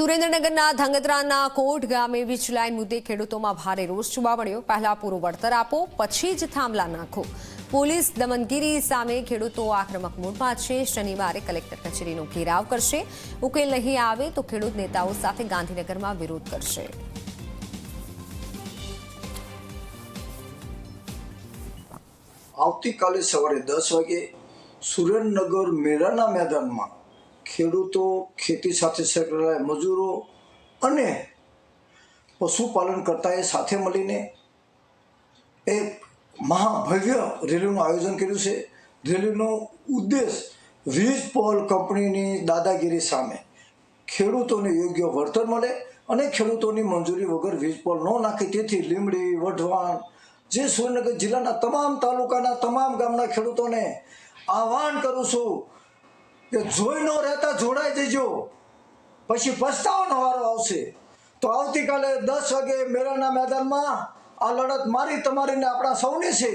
સુરેન્દ્રનગરના ધંગધ્રાના કોટ ગામે વીજ લાઇન મુદ્દે ખેડૂતોમાં ભારે રોષ જોવા મળ્યો। પહેલા પૂરું વળતર આપો, પછી જ થાંભલા નાખો। પોલીસ દમનગીરી સામે ખેડૂતો આક્રમક મૂડમાં છે। શનિવારે કલેક્ટર કચેરીનો ઘેરાવ કરશે। ઉકેલ નહીં આવે તો ખેડૂત નેતાઓ સાથે ગાંધીનગરમાં વિરોધ કરશે। આવતીકાલે સવારે 10 વાગે સુરેન્દ્રનગર મેળાના મેદાનમાં ખેડૂતો, ખેતી સાથે સંકળાયેલા મજૂરો અને પશુપાલન કરતાએ સાથે મળીને એક મહાભવ્ય રેલીનું આયોજન કર્યું છે। રેલીનો ઉદ્દેશ વીજ પોલ કંપનીની દાદાગીરી સામે ખેડૂતોને યોગ્ય વળતર મળે અને ખેડૂતોની મંજૂરી વગર વીજ પોલ ન નાખે તેથી લીંબડી, વઢવાણ જે સુરેન્દ્રનગર જિલ્લાના તમામ તાલુકાના તમામ ગામના ખેડૂતોને આહવાન કરું છું કે જોઈ ન રહેતા જોડાઈ જજો, પછી પસ્તાવાનો વારો આવશે। તો આવતીકાલે 10 વાગે મેળાના મેદાનમાં આ લડત મારી તમારી ને આપણા સૌની છે।